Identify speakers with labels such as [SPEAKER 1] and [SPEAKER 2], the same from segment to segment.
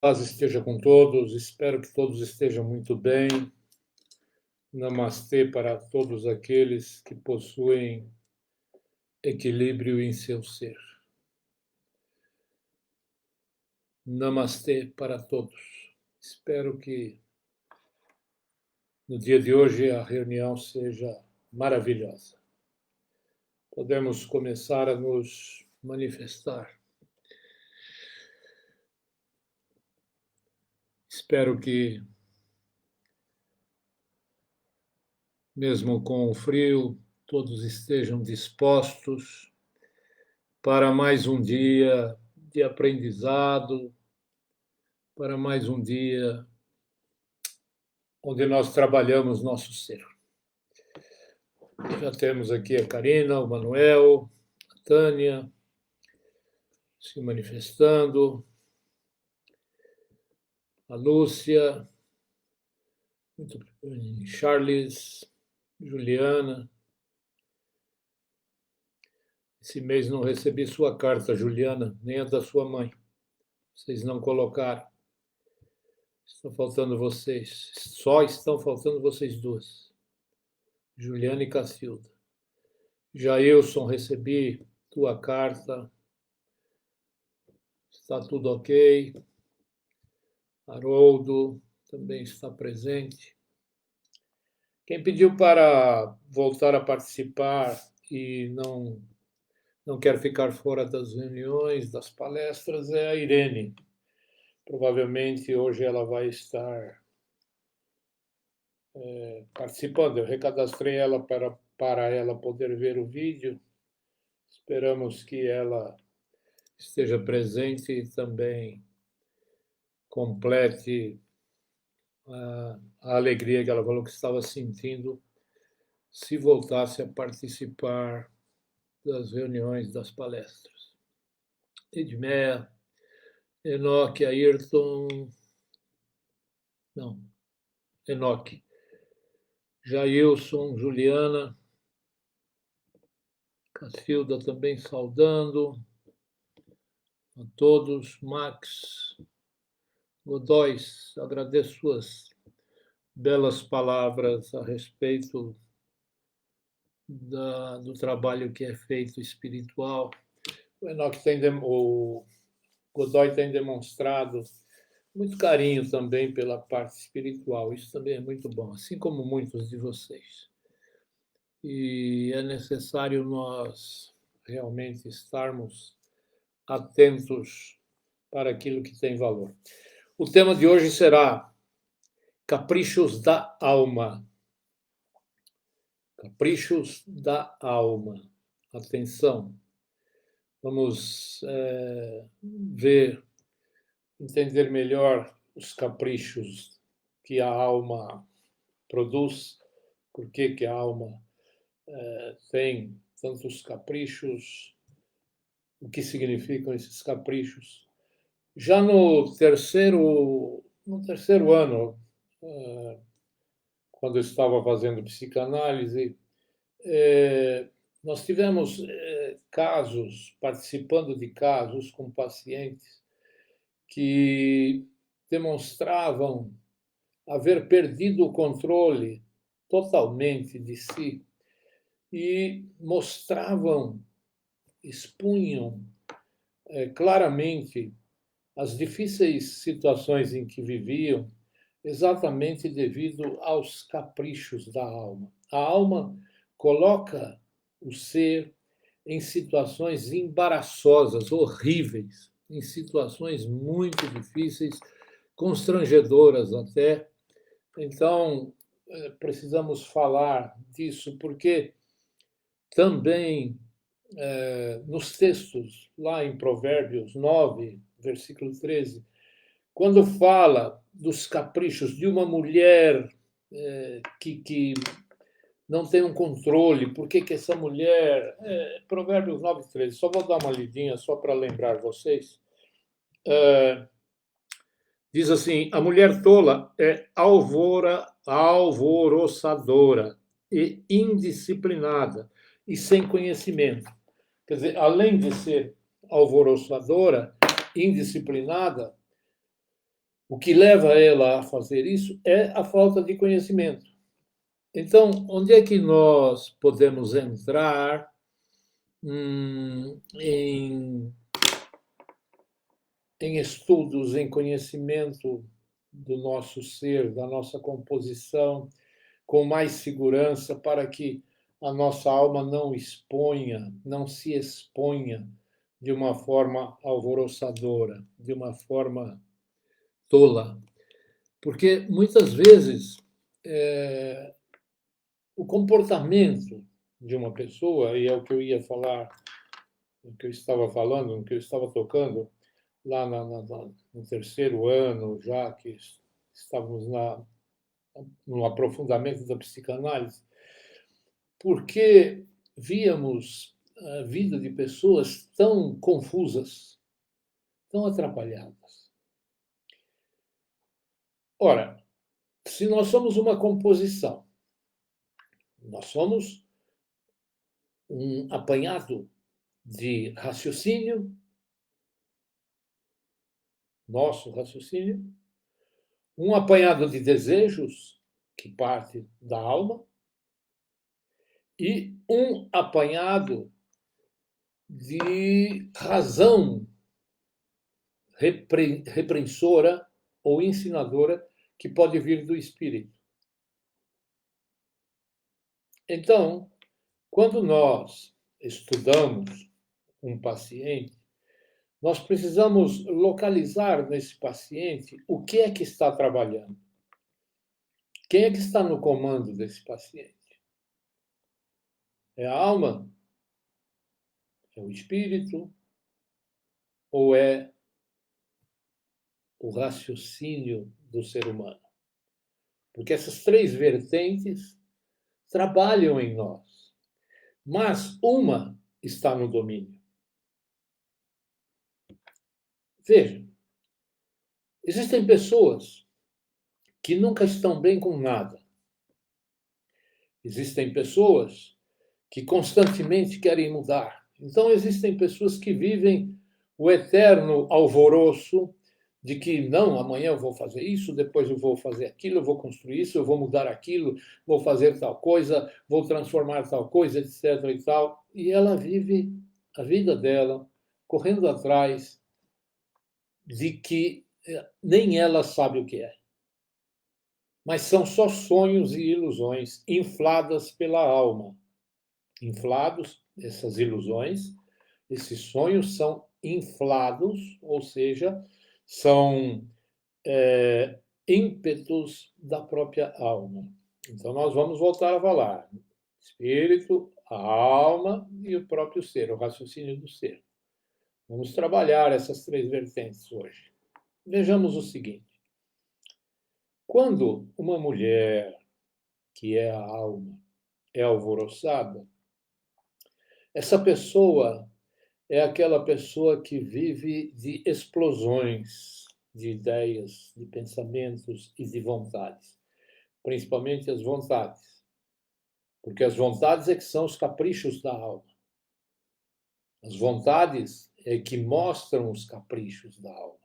[SPEAKER 1] Paz esteja com todos, espero que todos estejam muito bem. Namastê para todos aqueles que possuem equilíbrio em seu ser. Namastê para todos. Espero que no dia de hoje a reunião seja maravilhosa. Podemos começar a nos manifestar. Espero que, mesmo com o frio, todos estejam dispostos para mais um dia de aprendizado, para mais um dia onde nós trabalhamos nosso ser. Já temos aqui a Karina, o Manuel, a Tânia se manifestando, a Lúcia, muito bem, Charles, Juliana. Esse mês não recebi sua carta, Juliana, nem a da sua mãe. Vocês não colocaram. Está faltando vocês. Só estão faltando vocês duas. Juliana e Cacilda. Jailson, recebi tua carta. Está tudo ok. Haroldo também está presente. Quem pediu para voltar a participar e não quer ficar fora das reuniões, das palestras, é a Irene. Provavelmente hoje ela vai estar participando. Eu recadastrei ela para ela poder ver o vídeo. Esperamos que ela esteja presente e também complete a alegria que ela falou que estava sentindo se voltasse a participar das reuniões, das palestras. Edmé, Enoque, Ayrton, não, Enoque, Jailson, Juliana, Cacilda também saudando a todos, Max, Godóis, agradeço suas belas palavras a respeito do trabalho que é feito espiritual. O Enoque o Godoy tem demonstrado muito carinho também pela parte espiritual. Isso também é muito bom, assim como muitos de vocês. E é necessário nós realmente estarmos atentos para aquilo que tem valor. O tema de hoje será Caprichos da Alma. Caprichos da Alma. Atenção. Vamos entender melhor os caprichos que a alma produz, por que a alma tem tantos caprichos, o que significam esses caprichos. Já no terceiro ano, quando eu estava fazendo psicanálise, nós tivemos casos, participando de casos com pacientes que demonstravam haver perdido o controle totalmente de si e mostravam, expunham claramente as difíceis situações em que viviam, exatamente devido aos caprichos da alma. A alma coloca o ser em situações embaraçosas, horríveis, em situações muito difíceis, constrangedoras até. Então, precisamos falar disso, porque também nos textos, lá em Provérbios 9, versículo 13, quando fala dos caprichos de uma mulher que não tem um controle, por que essa mulher... Provérbios 9, 13, só vou dar uma lidinha só para lembrar vocês. Diz assim, a mulher tola é alvoroçadora e indisciplinada e sem conhecimento. Quer dizer, além de ser alvoroçadora, indisciplinada, O que leva ela a fazer isso é a falta de conhecimento. Então, onde é que nós podemos entrar em estudos, em conhecimento do nosso ser, da nossa composição, com mais segurança, para que a nossa alma não se exponha de uma forma alvoroçadora, de uma forma tola. Porque muitas vezes o comportamento de uma pessoa, e é o que eu ia falar, o que eu estava falando, o que eu estava tocando, lá no terceiro ano, já que estávamos no aprofundamento da psicanálise, porque víamos a vida de pessoas tão confusas, tão atrapalhadas. Ora, se nós somos uma composição, nós somos um apanhado de raciocínio, nosso raciocínio, um apanhado de desejos, que parte da alma, e um apanhado de razão repreensora ou ensinadora que pode vir do espírito. Então, quando nós estudamos um paciente, nós precisamos localizar nesse paciente o que é que está trabalhando. Quem é que está no comando desse paciente? É a alma? É o espírito? Ou é o raciocínio do ser humano? Porque essas três vertentes trabalham em nós, mas uma está no domínio. Veja, existem pessoas que nunca estão bem com nada. Existem pessoas que constantemente querem mudar. Então, existem pessoas que vivem o eterno alvoroço de que, não, amanhã eu vou fazer isso, depois eu vou fazer aquilo, eu vou construir isso, eu vou mudar aquilo, vou fazer tal coisa, vou transformar tal coisa, etc. e tal. E ela vive a vida dela correndo atrás de que nem ela sabe o que é. Mas são só sonhos e ilusões infladas pela alma. Inflados, essas ilusões, esses sonhos são inflados, ou seja, são ímpetos da própria alma. Então, nós vamos voltar a falar: espírito, a alma e o próprio ser, o raciocínio do ser. Vamos trabalhar essas três vertentes hoje. Vejamos o seguinte: quando uma mulher, que é a alma, é alvoroçada, essa pessoa é aquela pessoa que vive de explosões de ideias, de pensamentos e de vontades, principalmente as vontades, porque as vontades é que são os caprichos da alma. As vontades é que mostram os caprichos da alma.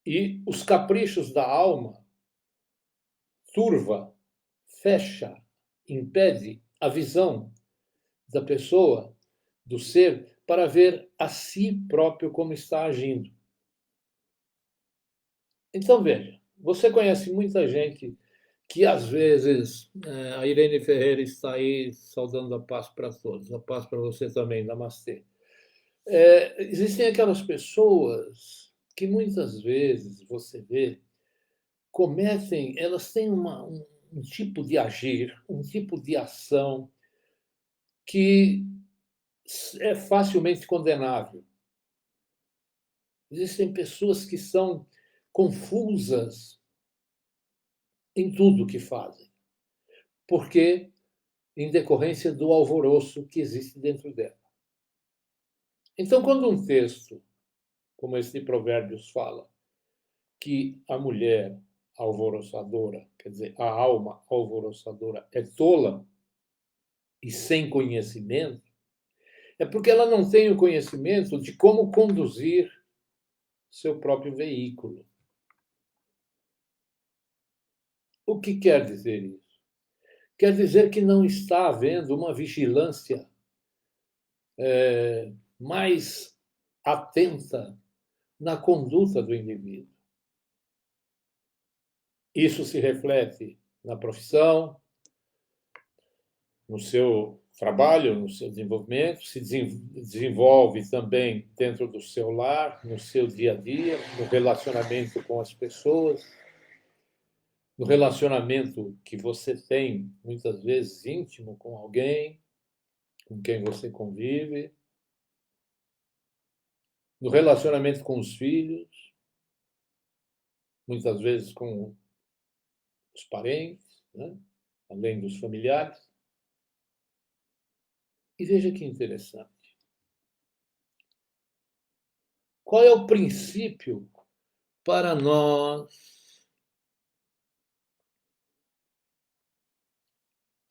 [SPEAKER 1] E os caprichos da alma turva, fecha, impede a visão da pessoa, do ser, para ver a si próprio como está agindo. Então, veja, você conhece muita gente que, às vezes, a Irene Ferreira está aí saudando a paz para todos, a paz para você também, namastê. Existem aquelas pessoas que, muitas vezes, você vê, cometem, elas têm um tipo de agir, um tipo de ação que é facilmente condenável. Existem pessoas que são confusas em tudo que fazem, porque em decorrência do alvoroço que existe dentro dela. Então, quando um texto como esse de Provérbios fala que a mulher alvoroçadora, quer dizer, a alma alvoroçadora é tola e sem conhecimento, é porque ela não tem o conhecimento de como conduzir seu próprio veículo. O que quer dizer isso? Quer dizer que não está havendo uma vigilância mais atenta na conduta do indivíduo. Isso se reflete na profissão, no seu trabalho, no seu desenvolvimento, se desenvolve também dentro do seu lar, no seu dia a dia, no relacionamento com as pessoas, no relacionamento que você tem, muitas vezes íntimo, com alguém com quem você convive, no relacionamento com os filhos, muitas vezes com os parentes, né? Além dos familiares. E veja que interessante. Qual é o princípio para nós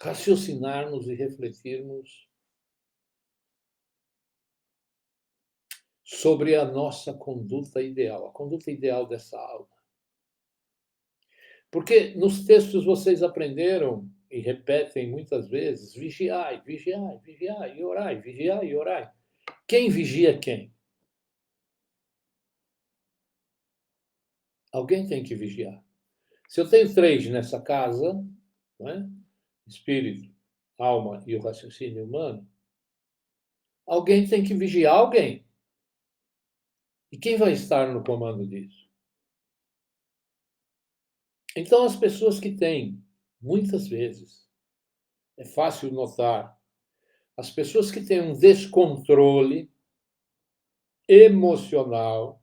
[SPEAKER 1] raciocinarmos e refletirmos sobre a nossa conduta ideal, a conduta ideal dessa alma? Porque nos textos vocês aprenderam e repetem muitas vezes: vigiai, vigiai, vigiai e orai, vigiai e orai. Quem vigia quem? Alguém tem que vigiar. Se eu tenho três nessa casa, né? Espírito, alma e o raciocínio humano, alguém tem que vigiar alguém. E quem vai estar no comando disso? Então, as pessoas que têm, muitas vezes, é fácil notar, as pessoas que têm um descontrole emocional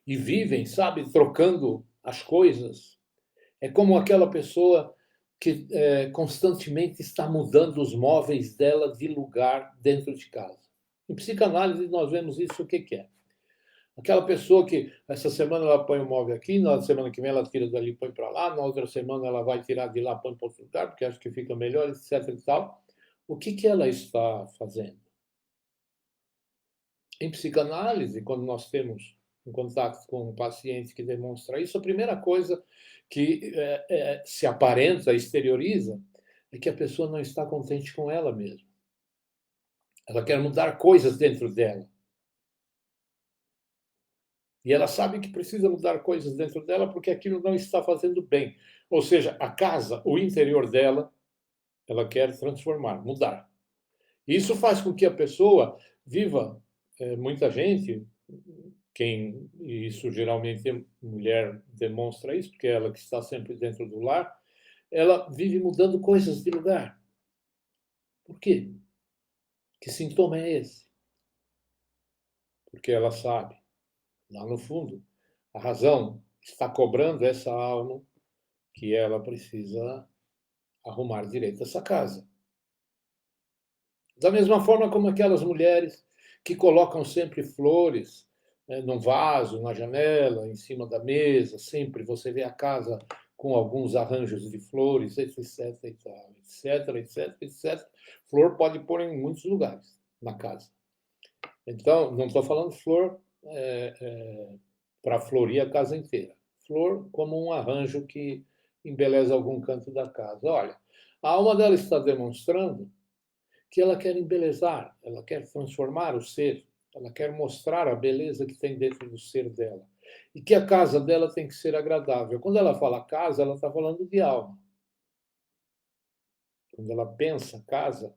[SPEAKER 1] e vivem, sabe, trocando as coisas, é como aquela pessoa que constantemente está mudando os móveis dela de lugar dentro de casa. Em psicanálise, nós vemos isso, o que é? Aquela pessoa que essa semana ela põe o móvel aqui, na semana que vem ela tira dali e põe para lá, na outra semana ela vai tirar de lá e põe para outro lugar, porque acha que fica melhor, etc. e tal. O que ela está fazendo? Em psicanálise, quando nós temos um contato com um paciente que demonstra isso, a primeira coisa que se aparenta, exterioriza, é que a pessoa não está contente com ela mesma. Ela quer mudar coisas dentro dela. E ela sabe que precisa mudar coisas dentro dela porque aquilo não está fazendo bem. Ou seja, a casa, o interior dela, ela quer transformar, mudar. Isso faz com que a pessoa viva, muita gente, isso geralmente a mulher demonstra isso, porque é ela que está sempre dentro do lar, ela vive mudando coisas de lugar. Por quê? Que sintoma é esse? Porque ela sabe, lá no fundo, a razão está cobrando essa alma que ela precisa arrumar direito essa casa. Da mesma forma como aquelas mulheres que colocam sempre flores, né, num vaso, na janela, em cima da mesa, sempre você vê a casa com alguns arranjos de flores, etc, etc, etc, etc. Flor pode pôr em muitos lugares na casa. Então, não estou falando flor para florir a casa inteira. Flor como um arranjo que embeleza algum canto da casa. Olha, a alma dela está demonstrando que ela quer embelezar, ela quer transformar o ser, ela quer mostrar a beleza que tem dentro do ser dela. E que a casa dela tem que ser agradável. Quando ela fala casa, ela está falando de alma. Quando ela pensa casa,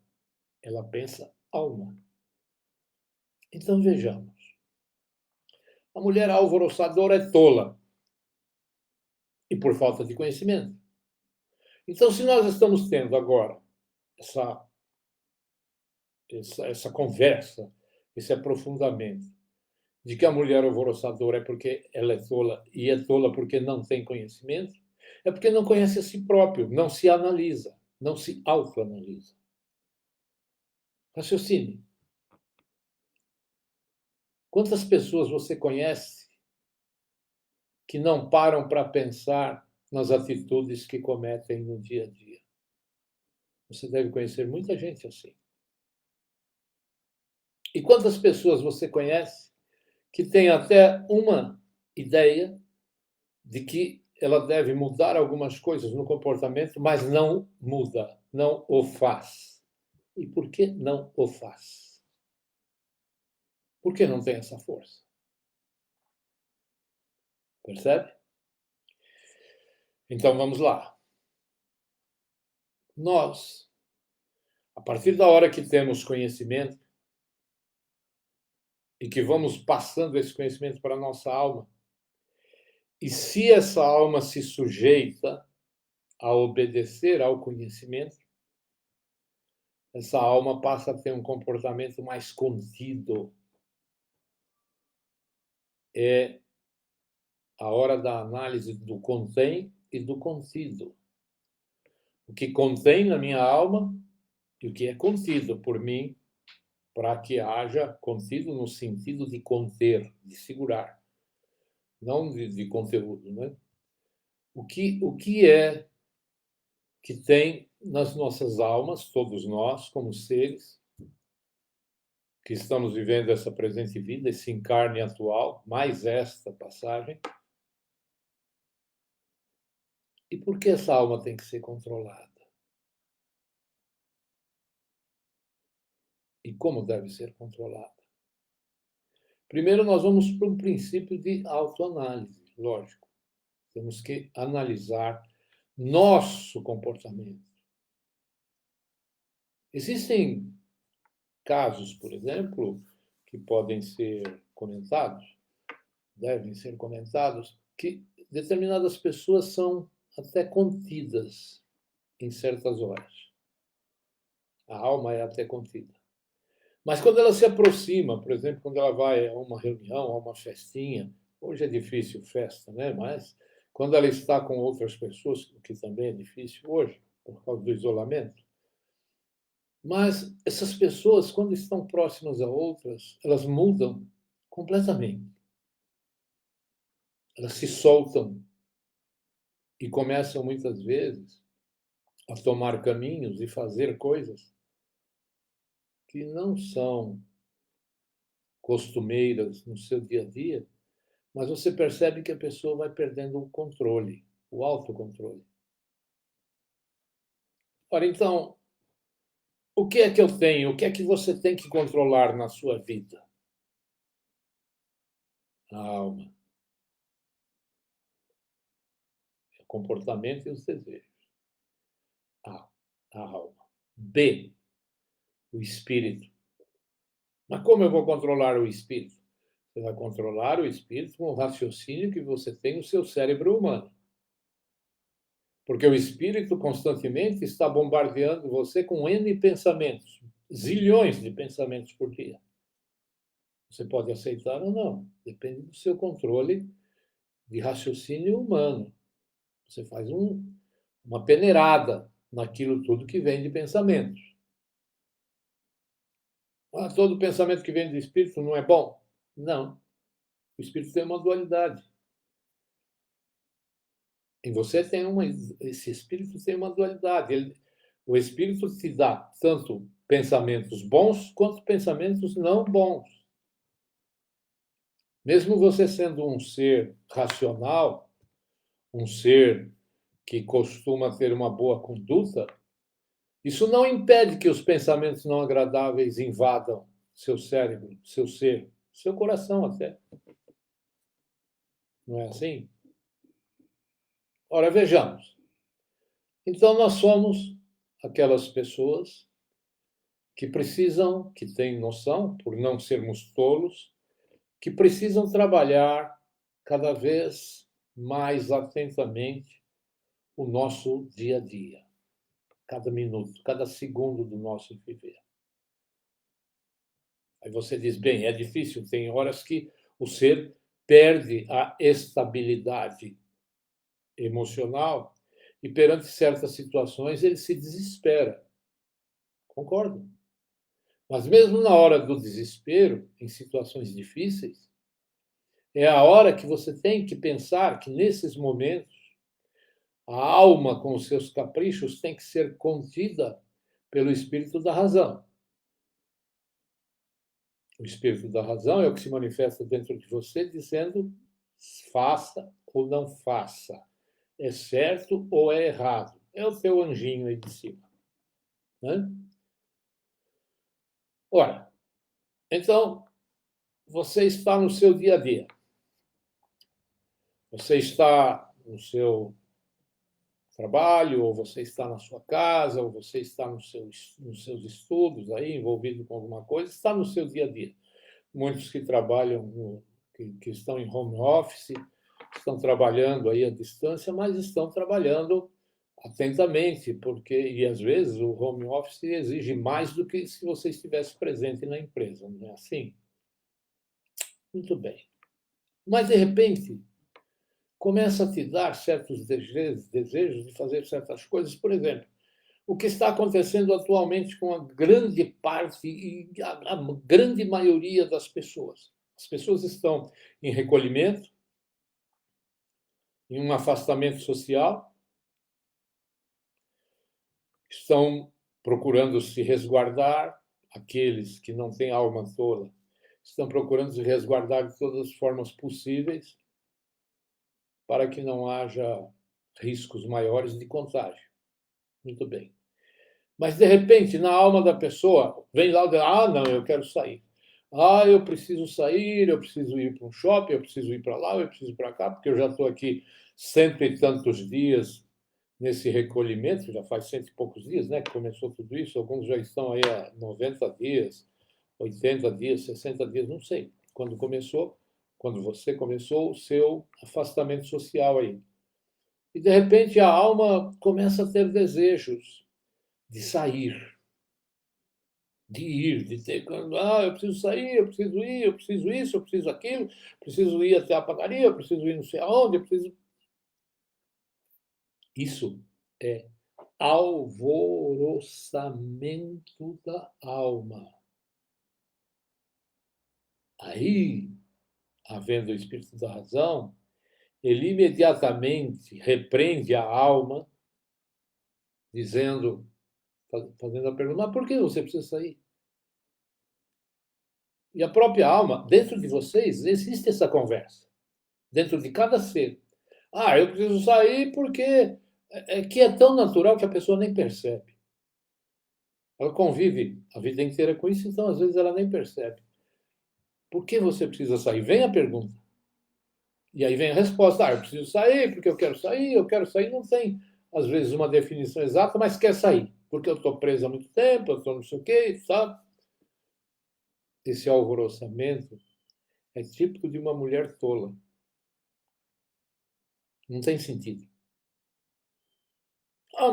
[SPEAKER 1] ela pensa alma. Então vejamos. A mulher alvoroçadora é tola. E por falta de conhecimento. Então, se nós estamos tendo agora essa conversa, esse aprofundamento, de que a mulher alvoroçadora é porque ela é tola, e é tola porque não tem conhecimento, é porque não conhece a si próprio, não se analisa, não se autoanalisa. Raciocine. Quantas pessoas você conhece que não param para pensar nas atitudes que cometem no dia a dia? Você deve conhecer muita gente assim. E quantas pessoas você conhece que tem até uma ideia de que ela deve mudar algumas coisas no comportamento, mas não muda, não o faz. E por que não o faz? Por que não tem essa força? Percebe? Então vamos lá. Nós, a partir da hora que temos conhecimento e que vamos passando esse conhecimento para a nossa alma, e se essa alma se sujeita a obedecer ao conhecimento, essa alma passa a ter um comportamento mais contido. É a hora da análise do contém e do contido. O que contém na minha alma e o que é contido por mim, para que haja contido no sentido de conter, de segurar, não de conteúdo, né? O que é que tem nas nossas almas, todos nós, como seres, que estamos vivendo essa presente vida, esse encarne atual, mais esta passagem. E por que essa alma tem que ser controlada? E como deve ser controlada? Primeiro, nós vamos para um princípio de autoanálise, lógico. Temos que analisar nosso comportamento. Existem casos, por exemplo, que podem ser comentados, devem ser comentados, que determinadas pessoas são até contidas em certas horas. A alma é até contida. Mas quando ela se aproxima, por exemplo, quando ela vai a uma reunião, a uma festinha, hoje é difícil festa, né? Mas quando ela está com outras pessoas, o que também é difícil hoje, por causa do isolamento, mas essas pessoas, quando estão próximas a outras, elas mudam completamente. Elas se soltam e começam, muitas vezes, a tomar caminhos e fazer coisas que não são costumeiras no seu dia a dia, mas você percebe que a pessoa vai perdendo o controle, o autocontrole. Ora, então, o que é que eu tenho? O que é que você tem que controlar na sua vida? A alma, o comportamento e os desejos. A alma. B, o espírito. Mas como eu vou controlar o espírito? Você vai controlar o espírito com o raciocínio que você tem no seu cérebro humano. Porque o espírito constantemente está bombardeando você com N pensamentos, zilhões de pensamentos por dia. Você pode aceitar ou não, depende do seu controle de raciocínio humano. Você faz uma peneirada naquilo tudo que vem de pensamentos. Ah, todo pensamento que vem do espírito não é bom? Não. O espírito tem uma dualidade. Em você tem esse espírito tem uma dualidade. O espírito te dá tanto pensamentos bons quanto pensamentos não bons. Mesmo você sendo um ser racional, um ser que costuma ter uma boa conduta, isso não impede que os pensamentos não agradáveis invadam seu cérebro, seu ser, seu coração até. Não é assim? Ora, vejamos. Então, nós somos aquelas pessoas que precisam, que têm noção, por não sermos tolos, que precisam trabalhar cada vez mais atentamente o nosso dia a dia, cada minuto, cada segundo do nosso viver. Aí você diz, bem, é difícil, tem horas que o ser perde a estabilidade emocional e perante certas situações ele se desespera. Concordo. Mas mesmo na hora do desespero, em situações difíceis, é a hora que você tem que pensar que nesses momentos a alma com os seus caprichos tem que ser contida pelo espírito da razão. O espírito da razão é o que se manifesta dentro de você dizendo faça ou não faça. é certo ou é errado. É o teu anjinho aí de cima. Né? Ora, então, você está no seu dia a dia. Você está no seu trabalho, ou você está na sua casa, ou você está nos seus estudos, aí envolvido com alguma coisa, está no seu dia a dia. Muitos que trabalham, que estão em home office, estão trabalhando aí à distância, mas estão trabalhando atentamente, porque, e às vezes, o home office exige mais do que se você estivesse presente na empresa, não é assim? Muito bem. Mas, de repente, começa a te dar certos desejos de fazer certas coisas. Por exemplo, o que está acontecendo atualmente com a grande parte e a grande maioria das pessoas. As pessoas estão em recolhimento, em um afastamento social, estão procurando se resguardar, aqueles que não têm alma tola, estão procurando se resguardar de todas as formas possíveis para que não haja riscos maiores de contágio. Muito bem. Mas, de repente, na alma da pessoa, vem lá, não, eu quero sair. Eu preciso sair, eu preciso ir para um shopping, eu preciso ir para lá, eu preciso ir para cá, porque eu já estou aqui cento e tantos dias nesse recolhimento, já faz cento e poucos dias, né, que começou tudo isso, alguns já estão aí há 90 dias, 80 dias, 60 dias, não sei, quando você começou o seu afastamento social aí. E, de repente, a alma começa a ter desejos de sair, de ir, de ter. Eu preciso sair, eu preciso ir, eu preciso isso, eu preciso aquilo, preciso ir até a padaria, eu preciso ir não sei aonde, eu preciso. Isso é alvoroçamento da alma. Aí, havendo o espírito da razão, ele imediatamente repreende a alma, dizendo, fazendo a pergunta: mas por que você precisa sair? E a própria alma, dentro de vocês, existe essa conversa. Dentro de cada ser. Eu preciso sair porque que é tão natural que a pessoa nem percebe. Ela convive a vida inteira com isso, então às vezes ela nem percebe. Por que você precisa sair? Vem a pergunta. E aí vem a resposta. Eu preciso sair porque eu quero sair, eu quero sair. Não tem, às vezes, uma definição exata, mas quer sair. Porque eu estou preso há muito tempo, eu estou não sei o quê, sabe? Esse alvoroçamento é típico de uma mulher tola. Não tem sentido.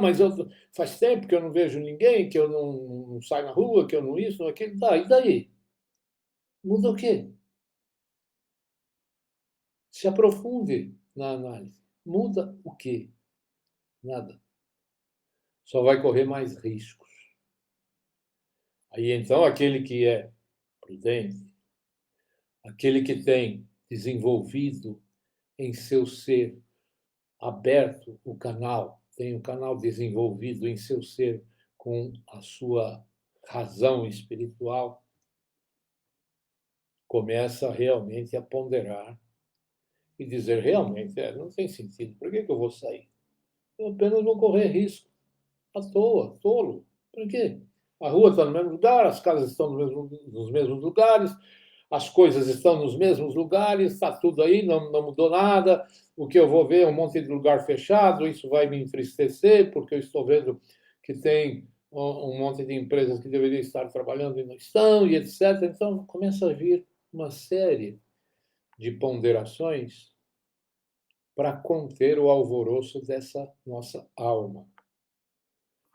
[SPEAKER 1] Mas faz tempo que eu não vejo ninguém, que eu não saio na rua, que eu não isso, não aquilo. Tá, e daí? Muda o quê? Se aprofunde na análise. Muda o quê? Nada. Só vai correr mais riscos. Aí então aquele que é prudente, aquele que tem desenvolvido em seu ser aberto o canal, tem o canal desenvolvido em seu ser com a sua razão espiritual, começa realmente a ponderar e dizer, realmente, não tem sentido, por que eu vou sair? Eu apenas vou correr risco, à toa, tolo. Por quê? A rua está no mesmo lugar, as casas estão nos mesmos lugares, as coisas estão nos mesmos lugares, está tudo aí, não mudou nada. O que eu vou ver é um monte de lugar fechado, isso vai me entristecer, porque eu estou vendo que tem um monte de empresas que deveriam estar trabalhando e não estão, e etc. Então, começa a vir uma série de ponderações para conter o alvoroço dessa nossa alma.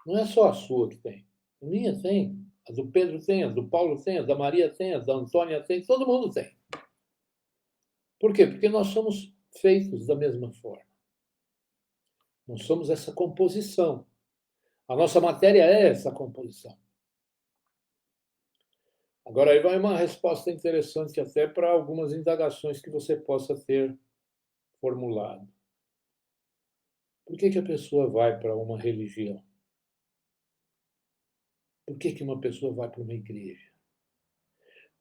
[SPEAKER 1] Não é só a sua que tem. A minha tem, a do Pedro tem, a do Paulo tem, a da Maria tem, a da Antônia tem, todo mundo tem. Por quê? Porque nós somos feitos da mesma forma. Nós somos essa composição. A nossa matéria é essa composição. Agora, aí vai uma resposta interessante até para algumas indagações que você possa ter formulado. Por que a pessoa vai para uma religião? Por que uma pessoa vai para uma igreja?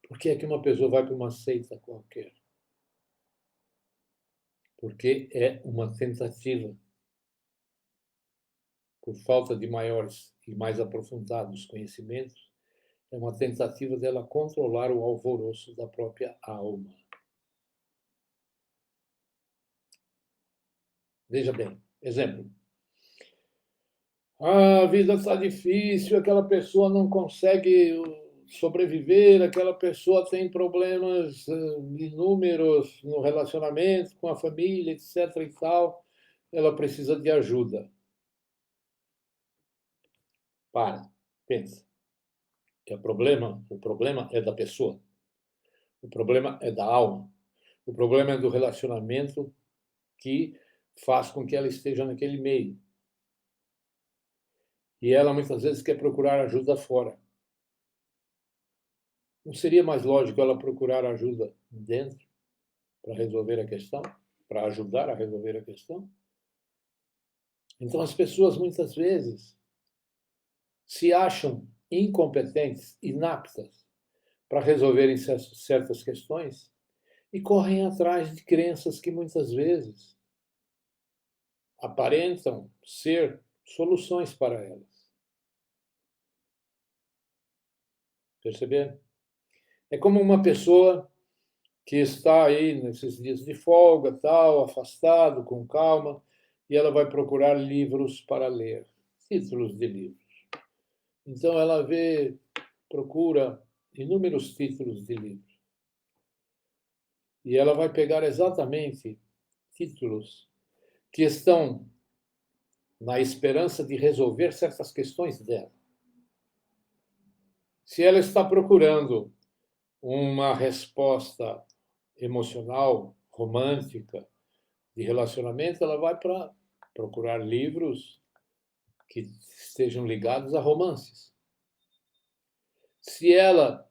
[SPEAKER 1] Por que uma pessoa vai para uma seita qualquer? Porque é uma tentativa por falta de maiores e mais aprofundados conhecimentos, é uma tentativa dela controlar o alvoroço da própria alma. Veja bem, exemplo. A vida está difícil, aquela pessoa não consegue sobreviver, aquela pessoa tem problemas inúmeros no relacionamento com a família, etc. e tal, ela precisa de ajuda. Para, pensa. O problema é da pessoa. O problema é da alma. O problema é do relacionamento que faz com que ela esteja naquele meio. E ela muitas vezes quer procurar ajuda fora. Não seria mais lógico ela procurar ajuda dentro para resolver a questão? Para ajudar a resolver a questão? Então as pessoas muitas vezes se acham incompetentes, inaptas para resolverem certas questões e correm atrás de crenças que muitas vezes aparentam ser soluções para elas. Perceberam? É como uma pessoa que está aí nesses dias de folga, tal, afastado, com calma, e ela vai procurar livros para ler, títulos de livros. Então ela procura inúmeros títulos de livros. E ela vai pegar exatamente títulos que estão na esperança de resolver certas questões dela. Se ela está procurando uma resposta emocional, romântica, de relacionamento, ela vai procurar livros que estejam ligados a romances. Se ela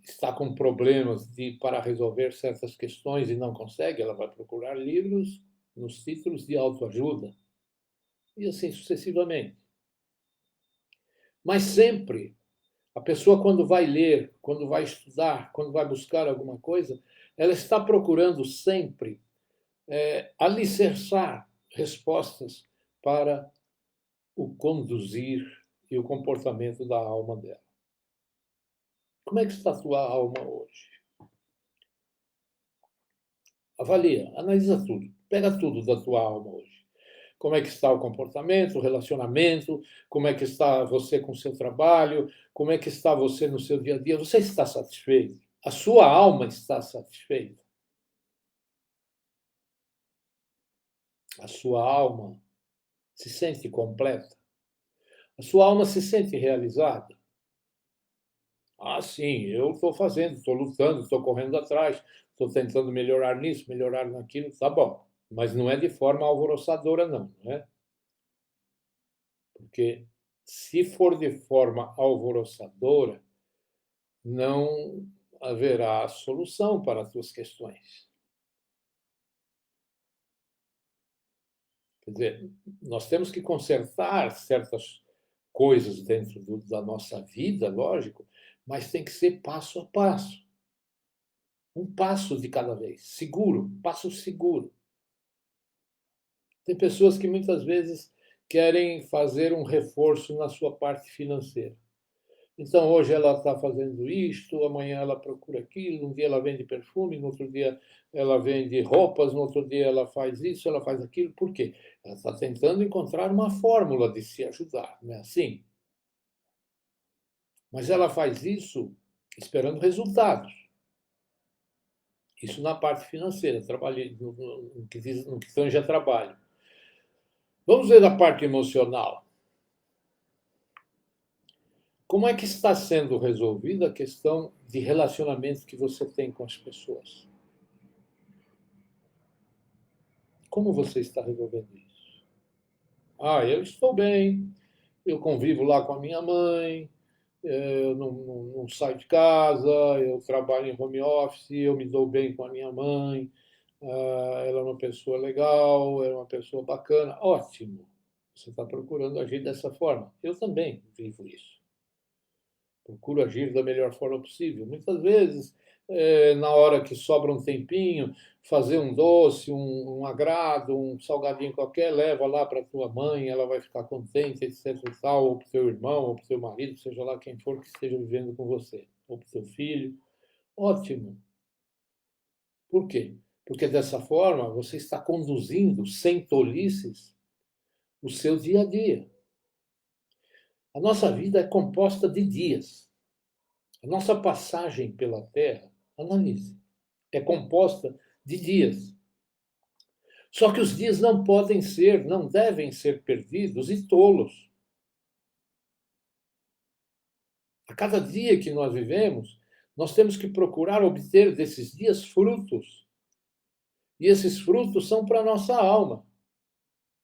[SPEAKER 1] está com problemas para resolver certas questões e não consegue, ela vai procurar livros nos títulos de autoajuda. E assim sucessivamente. Mas sempre, a pessoa quando vai ler, quando vai estudar, quando vai buscar alguma coisa, ela está procurando sempre alicerçar respostas para o conduzir e o comportamento da alma dela. Como é que está a tua alma hoje? Avalia, analisa tudo, pega tudo da tua alma hoje. Como é que está o comportamento, o relacionamento, como é que está você com o seu trabalho, como é que está você no seu dia a dia. Você está satisfeito? A sua alma está satisfeita? A sua alma se sente completa? A sua alma se sente realizada? Ah, sim, eu estou fazendo, estou lutando, estou correndo atrás, estou tentando melhorar nisso, melhorar naquilo, tá bom. Mas não é de forma alvoroçadora, não é? Porque se for de forma alvoroçadora, não haverá solução para as tuas questões. Quer dizer, nós temos que consertar certas coisas dentro da nossa vida, lógico, mas tem que ser passo a passo. Um passo de cada vez, seguro, passo seguro. Tem pessoas que muitas vezes querem fazer um reforço na sua parte financeira. Então, hoje ela está fazendo isto, amanhã ela procura aquilo, um dia ela vende perfume, no outro dia ela vende roupas, no outro dia ela faz isso, ela faz aquilo. Por quê? Ela está tentando encontrar uma fórmula de se ajudar, não é assim? Mas ela faz isso esperando resultados. Isso na parte financeira, trabalhei, no que tange a trabalho. Vamos ver a parte emocional. Como é que está sendo resolvida a questão de relacionamento que você tem com as pessoas? Como você está resolvendo isso? Ah, eu estou bem, eu convivo lá com a minha mãe, eu não saio de casa, eu trabalho em home office, eu me dou bem com a minha mãe, ela é uma pessoa legal, é uma pessoa bacana. Ótimo, você está procurando agir dessa forma. Eu também vivo isso. Procuro agir da melhor forma possível. Muitas vezes na hora que sobra um tempinho, fazer um doce, um agrado, um salgadinho qualquer, leva lá para tua mãe, ela vai ficar contente, etc e tal, ou para o teu irmão, ou para o teu marido, seja lá quem for que esteja vivendo com você, ou para o teu filho. Ótimo. Por quê? Porque dessa forma você está conduzindo, sem tolices, o seu dia a dia. A nossa vida é composta de dias. A nossa passagem pela Terra, analise, é composta de dias. Só que os dias não podem ser, não devem ser perdidos e tolos. A cada dia que nós vivemos, nós temos que procurar obter desses dias frutos. E esses frutos são para a nossa alma,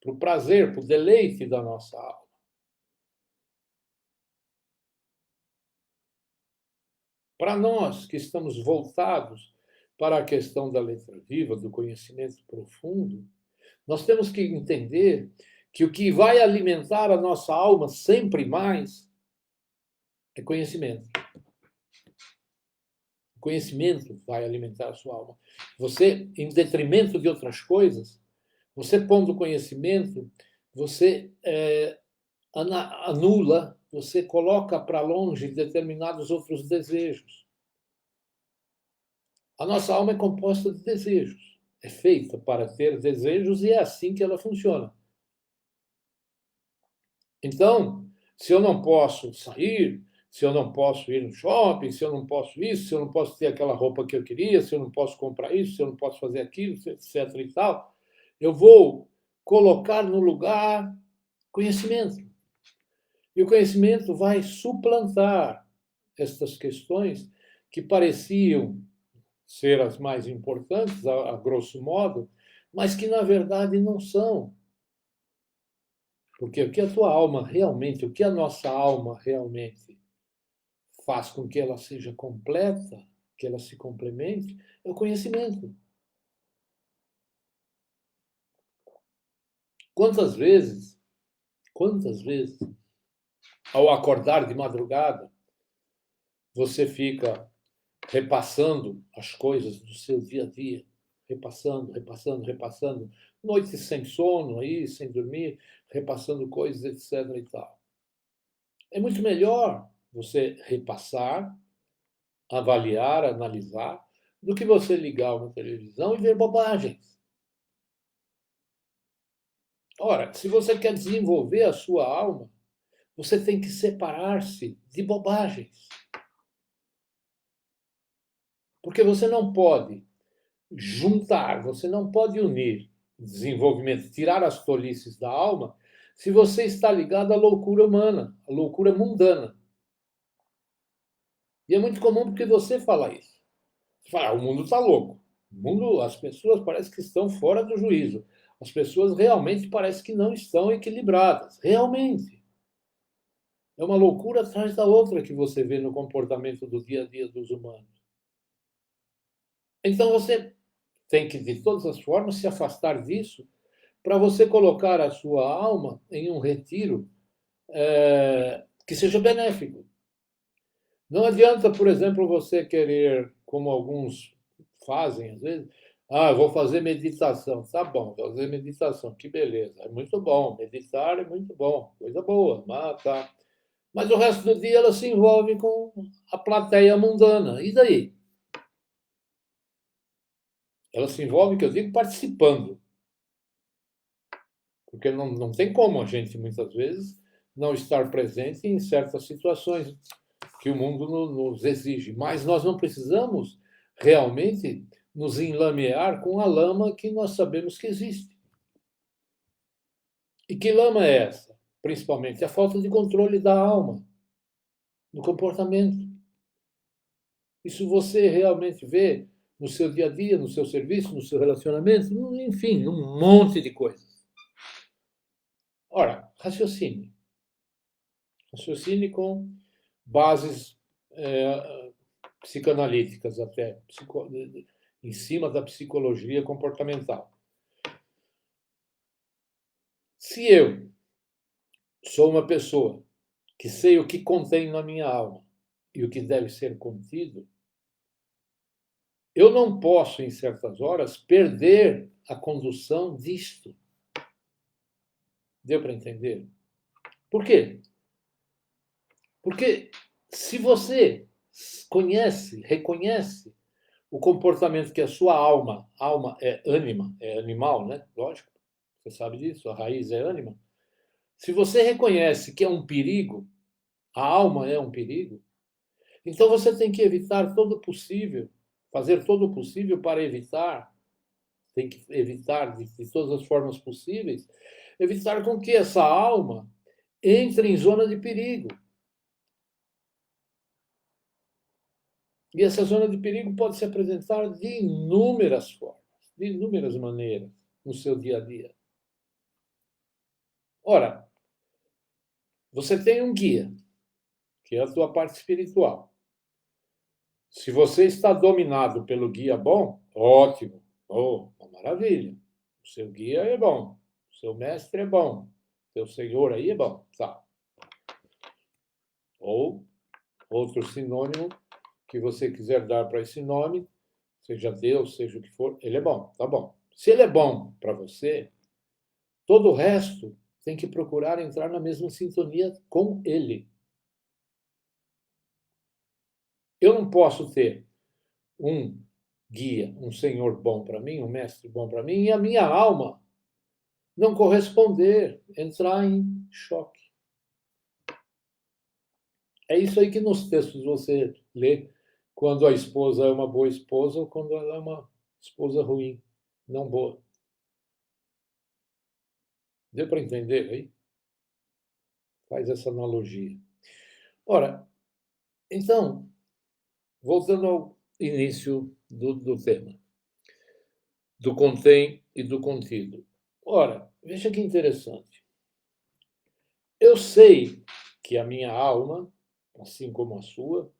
[SPEAKER 1] para o prazer, para o deleite da nossa alma. Para nós que estamos voltados para a questão da letra viva, do conhecimento profundo, nós temos que entender que o que vai alimentar a nossa alma sempre mais é conhecimento. O conhecimento vai alimentar a sua alma. Você, em detrimento de outras coisas, você pondo conhecimento, você anula, você coloca para longe determinados outros desejos. A nossa alma é composta de desejos. É feita para ter desejos e é assim que ela funciona. Então, se eu não posso sair, se eu não posso ir no shopping, se eu não posso isso, se eu não posso ter aquela roupa que eu queria, se eu não posso comprar isso, se eu não posso fazer aquilo, etc e tal, eu vou colocar no lugar conhecimento. E o conhecimento vai suplantar estas questões que pareciam ser as mais importantes, a grosso modo, mas que na verdade não são. Porque o que a tua alma realmente, o que a nossa alma realmente faz com que ela seja completa, que ela se complemente, é o conhecimento. Quantas vezes, ao acordar de madrugada, você fica repassando as coisas do seu dia a dia, repassando, repassando, repassando, noites sem sono, aí, sem dormir, repassando coisas, etc. e tal. É muito melhor você repassar, avaliar, analisar, do que você ligar uma televisão e ver bobagens. Ora, se você quer desenvolver a sua alma, você tem que separar-se de bobagens. Porque você não pode juntar, você não pode unir desenvolvimento, tirar as tolices da alma, se você está ligado à loucura humana, à loucura mundana. E é muito comum porque você fala isso. Você fala, o mundo está louco. O mundo, as pessoas parecem que estão fora do juízo. As pessoas realmente parecem que não estão equilibradas. Realmente. É uma loucura atrás da outra que você vê no comportamento do dia a dia dos humanos. Então você tem que, de todas as formas, se afastar disso para você colocar a sua alma em um retiro que seja benéfico. Não adianta, por exemplo, você querer, como alguns fazem às vezes, vou fazer meditação. Tá bom, fazer meditação, que beleza, é muito bom. Meditar é muito bom, coisa boa, tá. Mas o resto do dia ela se envolve com a plateia mundana. E daí? Ela se envolve, que eu digo, participando. Porque não tem como a gente, muitas vezes, não estar presente em certas situações que o mundo nos exige. Mas nós não precisamos realmente nos enlamear com a lama que nós sabemos que existe. E que lama é essa? Principalmente a falta de controle da alma, do comportamento. Isso você realmente vê no seu dia a dia, no seu serviço, no seu relacionamento, enfim, num monte de coisas. Ora, raciocine. Raciocine com bases psicanalíticas até, em cima da psicologia comportamental. Se eu sou uma pessoa que sei o que contém na minha alma e o que deve ser contido, eu não posso, em certas horas, perder a condução disto. Deu para entender? Por quê? Porque se você reconhece o comportamento que a sua alma é ânima, é animal, né? Lógico, você sabe disso, a raiz é ânima. Se você reconhece que é um perigo, a alma é um perigo, então você tem que evitar todo o possível, fazer todo o possível para evitar, tem que evitar de todas as formas possíveis, evitar com que essa alma entre em zona de perigo. E essa zona de perigo pode se apresentar de inúmeras formas, de inúmeras maneiras no seu dia a dia. Ora, você tem um guia, que é a tua parte espiritual. Se você está dominado pelo guia bom, ótimo, uma maravilha. O seu guia é bom, o seu mestre é bom, o seu senhor aí é bom, tá. Ou outro sinônimo que você quiser dar para esse nome, seja Deus, seja o que for, ele é bom, tá bom. Se ele é bom para você, todo o resto tem que procurar entrar na mesma sintonia com ele. Eu não posso ter um guia, um senhor bom para mim, um mestre bom para mim, e a minha alma não corresponder, entrar em choque. É isso aí que nos textos você lê quando a esposa é uma boa esposa ou quando ela é uma esposa ruim, não boa. Deu para entender aí? Faz essa analogia. Ora, então, voltando ao início do tema, do contém e do contido. Ora, veja que interessante. Eu sei que a minha alma, assim como a sua,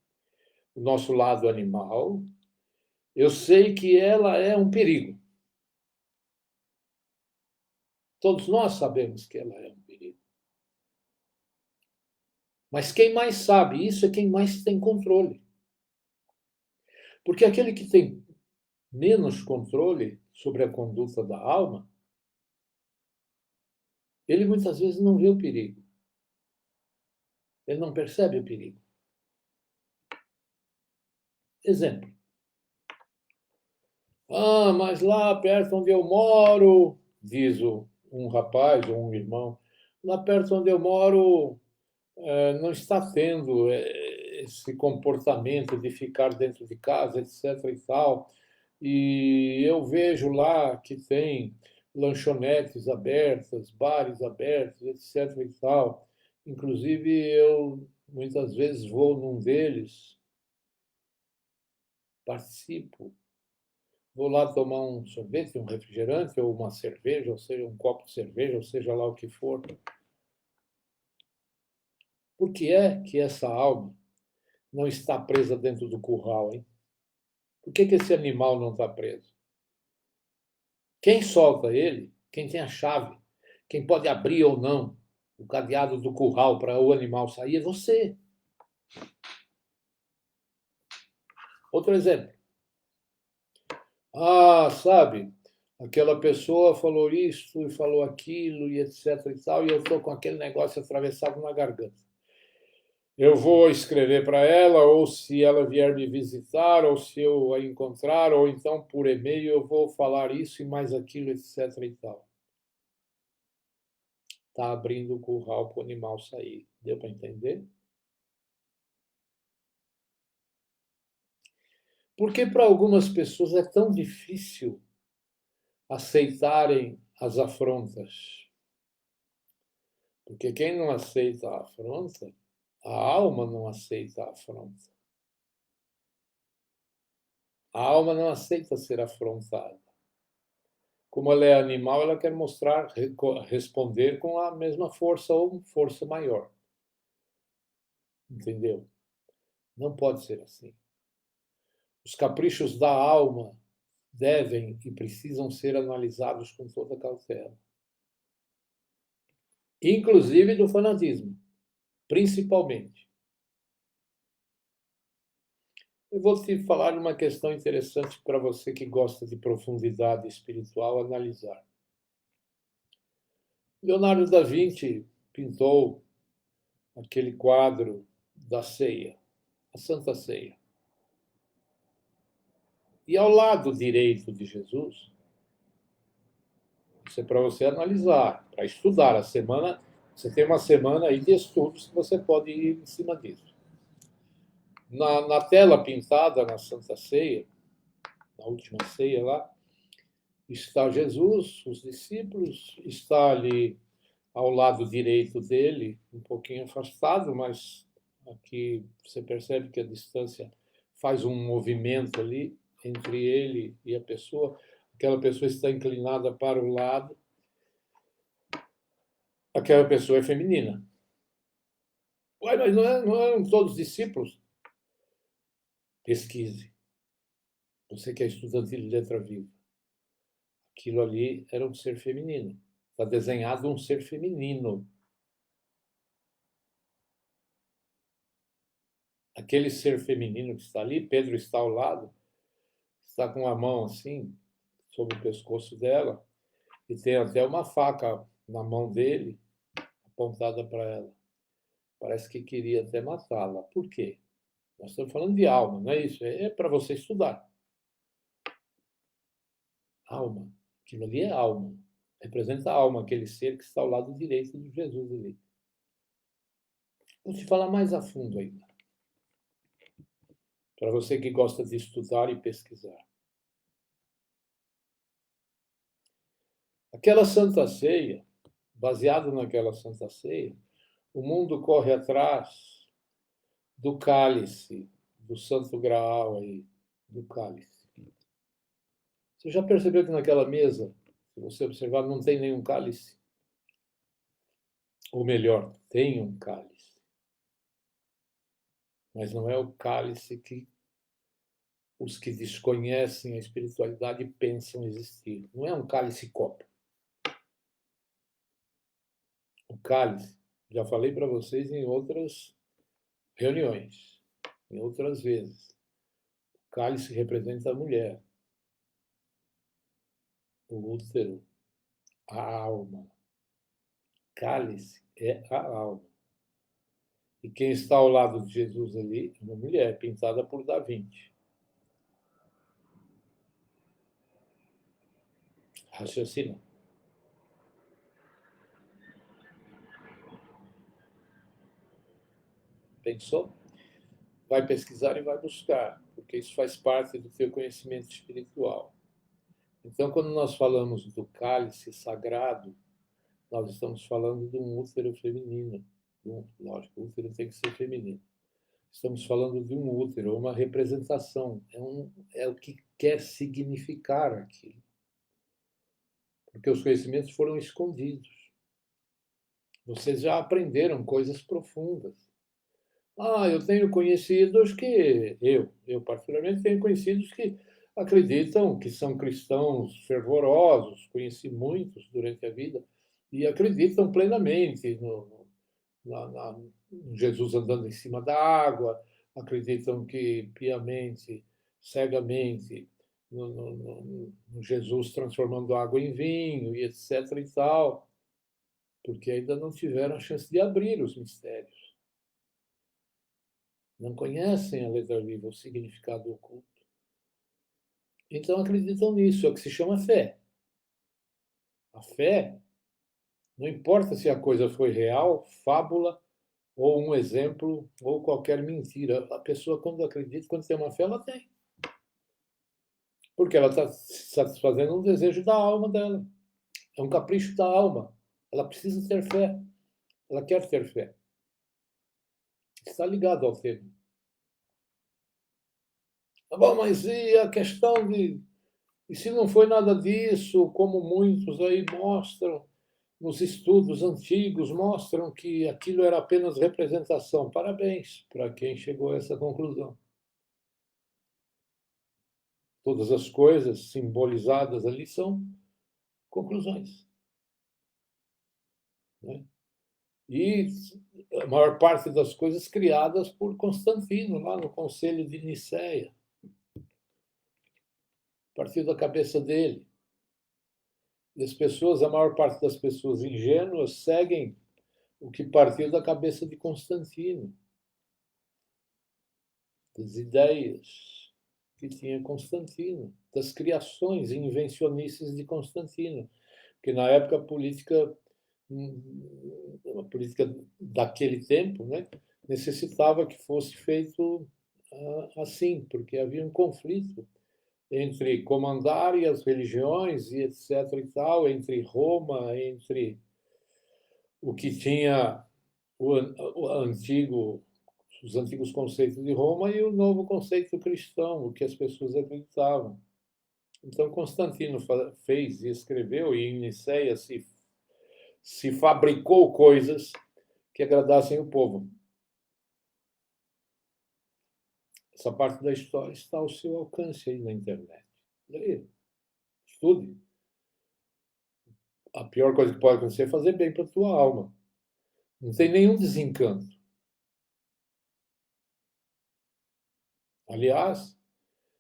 [SPEAKER 1] o nosso lado animal, eu sei que ela é um perigo. Todos nós sabemos que ela é um perigo. Mas quem mais sabe isso é quem mais tem controle. Porque aquele que tem menos controle sobre a conduta da alma, ele muitas vezes não vê o perigo. Ele não percebe o perigo. Exemplo. Ah, mas lá perto onde eu moro, diz um rapaz ou um irmão, lá perto onde eu moro não está tendo esse comportamento de ficar dentro de casa, etc. e tal. E eu vejo lá que tem lanchonetes abertas, bares abertos, etc. e tal. Inclusive, eu muitas vezes vou num deles, participo, vou lá tomar um sorvete, um refrigerante, ou uma cerveja, ou seja, um copo de cerveja, ou seja lá o que for. Por que é que essa alma não está presa dentro do curral, hein? Por que esse animal não está preso? Quem solta ele, quem tem a chave, quem pode abrir ou não o cadeado do curral para o animal sair é você. Outro exemplo. Ah, sabe, aquela pessoa falou isso e falou aquilo e etc e tal, e eu estou com aquele negócio atravessado na garganta. Eu vou escrever para ela, ou se ela vier me visitar, ou se eu a encontrar, ou então por e-mail eu vou falar isso e mais aquilo, etc e tal. Está abrindo o curral para o animal sair. Deu para entender? Porque para algumas pessoas é tão difícil aceitarem as afrontas. Porque quem não aceita a afronta, a alma não aceita a afronta. A alma não aceita ser afrontada. Como ela é animal, ela quer mostrar, responder com a mesma força ou força maior. Entendeu? Não pode ser assim. Os caprichos da alma devem e precisam ser analisados com toda cautela. Inclusive do fanatismo, principalmente. Eu vou te falar uma questão interessante para você que gosta de profundidade espiritual analisar. Leonardo da Vinci pintou aquele quadro da ceia, a Santa Ceia. E ao lado direito de Jesus, isso é para você analisar, para estudar. A semana, você tem uma semana aí de estudos que você pode ir em cima disso. Na tela pintada na Santa Ceia, na última ceia lá, está Jesus, os discípulos, está ali ao lado direito dele, um pouquinho afastado, mas aqui você percebe que a distância faz um movimento ali entre ele e a pessoa. Aquela pessoa está inclinada para o lado, aquela pessoa é feminina. Ué, mas não eram todos discípulos? Pesquise. Você que é estudante de letra viva. Aquilo ali era um ser feminino. Está desenhado um ser feminino. Aquele ser feminino que está ali, Pedro está ao lado, está com a mão assim, sobre o pescoço dela, e tem até uma faca na mão dele, apontada para ela. Parece que queria até matá-la. Por quê? Nós estamos falando de alma, não é isso? É para você estudar. Alma. Aquilo ali é alma. Representa a alma, aquele ser que está ao lado direito de Jesus ali. Vou te falar mais a fundo ainda. Para você que gosta de estudar e pesquisar. Aquela Santa Ceia, baseado naquela Santa Ceia, o mundo corre atrás do cálice, do Santo Graal aí, do cálice. Você já percebeu que naquela mesa, se você observar, não tem nenhum cálice? Ou melhor, tem um cálice. Mas não é o cálice que os que desconhecem a espiritualidade pensam existir. Não é um cálice-copo. O cálice, já falei para vocês em outras reuniões, em outras vezes. O cálice representa a mulher, o útero, a alma. Cálice é a alma. E quem está ao lado de Jesus ali é uma mulher pintada por Da Vinci. Raciocina. Pensou? Vai pesquisar e vai buscar, porque isso faz parte do teu conhecimento espiritual. Então, quando nós falamos do cálice sagrado, nós estamos falando de um útero feminino. Lógico, o útero tem que ser feminino. Estamos falando de um útero, uma representação, é o que quer significar aquilo. Porque os conhecimentos foram escondidos. Vocês já aprenderam coisas profundas. Eu tenho conhecidos que, eu particularmente tenho conhecidos que acreditam que são cristãos fervorosos, conheci muitos durante a vida, e acreditam plenamente no Jesus andando em cima da água, acreditam que piamente, cegamente, no Jesus transformando água em vinho e etc. e tal, porque ainda não tiveram a chance de abrir os mistérios. Não conhecem a letra viva, o significado oculto. Então acreditam nisso, é o que se chama fé. A fé, não importa se a coisa foi real, fábula, ou um exemplo, ou qualquer mentira. A pessoa, quando acredita, quando tem uma fé, ela tem. Porque ela está satisfazendo um desejo da alma dela. É um capricho da alma. Ela precisa ter fé. Ela quer ter fé. Está ligado ao tema. Tá bom, mas e a questão de. E se não foi nada disso, como muitos aí mostram, nos estudos antigos, mostram que aquilo era apenas representação? Parabéns para quem chegou a essa conclusão. Todas as coisas simbolizadas ali são conclusões. Né? E a maior parte das coisas criadas por Constantino, lá no Conselho de Nicéia. Partiu da cabeça dele. E as pessoas, a maior parte das pessoas ingênuas, seguem o que partiu da cabeça de Constantino, das ideias que tinha Constantino, das criações e invencionices de Constantino, porque na época a política daquele tempo, né, necessitava que fosse feito assim, porque havia um conflito entre comandar e as religiões e etc e tal, entre Roma, entre o que tinha o antigo, os antigos conceitos de Roma e o novo conceito cristão, o que as pessoas acreditavam. Então, Constantino fez e escreveu, e em Nicéia se fabricou coisas que agradassem o povo. Essa parte da história está ao seu alcance aí na internet. Leia, estude. A pior coisa que pode acontecer é fazer bem para a tua alma. Não tem nenhum desencanto. Aliás,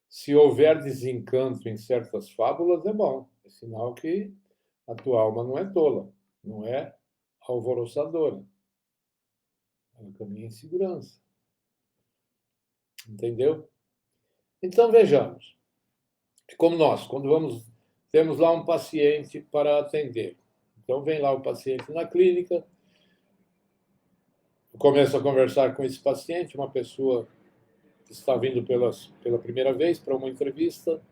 [SPEAKER 1] se houver desencanto em certas fábulas, é bom. É sinal que a tua alma não é tola, não é alvoroçadora. Ela caminha em segurança. Entendeu? Então, vejamos. Como nós, quando temos lá um paciente para atender. Então, vem lá o paciente na clínica, eu começo a conversar com esse paciente, uma pessoa que está vindo pela primeira vez para uma entrevista.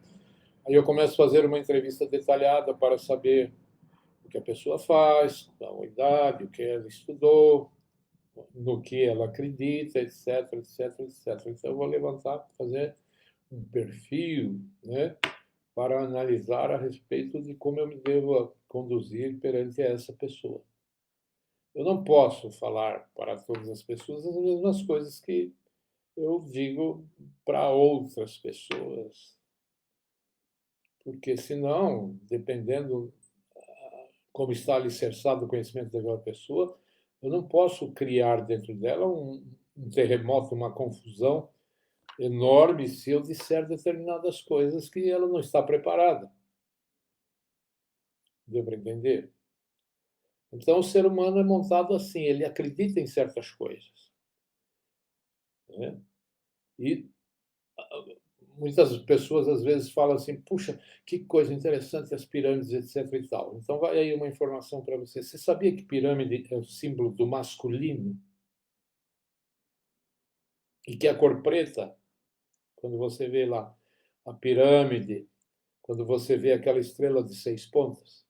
[SPEAKER 1] Aí eu começo a fazer uma entrevista detalhada para saber o que a pessoa faz, a idade, o que ela estudou, no que ela acredita, etc, etc, etc. Então eu vou levantar, fazer um perfil, né, para analisar a respeito de como eu me devo conduzir perante essa pessoa. Eu não posso falar para todas as pessoas as mesmas coisas que eu digo para outras pessoas, porque senão, dependendo como está alicerçado o conhecimento daquela pessoa, eu não posso criar dentro dela um terremoto, uma confusão enorme se eu disser determinadas coisas que ela não está preparada. Deu para entender? Então, o ser humano é montado assim, ele acredita em certas coisas. Né? E muitas pessoas às vezes falam assim, puxa, que coisa interessante as pirâmides, etc. e tal. Então vai aí uma informação para você. Você sabia que pirâmide é o símbolo do masculino? E que a cor preta, quando você vê lá a pirâmide, quando você vê aquela estrela de 6 pontas,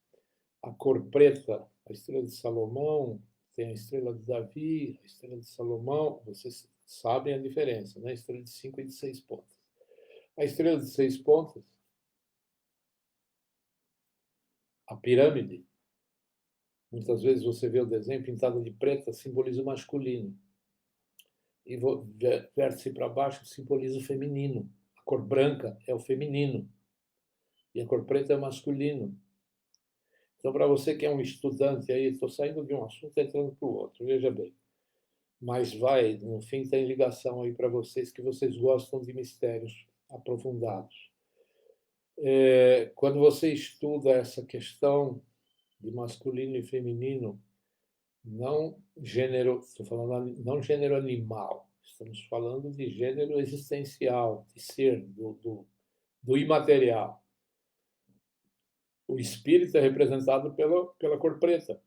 [SPEAKER 1] a cor preta, a estrela de Salomão, tem a estrela de Davi, a estrela de Salomão, vocês sabem a diferença, né? A estrela de 5 e de 6 pontas. A estrela de 6 pontas, a pirâmide, muitas vezes você vê o desenho pintado de preta, simboliza o masculino. E vértice para baixo simboliza o feminino. A cor branca é o feminino. E a cor preta é o masculino. Então, para você que é um estudante aí, estou saindo de um assunto e entrando para o outro, veja bem. Mas vai, no fim, tem ligação aí para vocês que vocês gostam de mistérios aprofundados. Quando você estuda essa questão de masculino e feminino, não gênero, estou falando não gênero animal, estamos falando de gênero existencial, de ser, do imaterial. O espírito é representado pela cor preta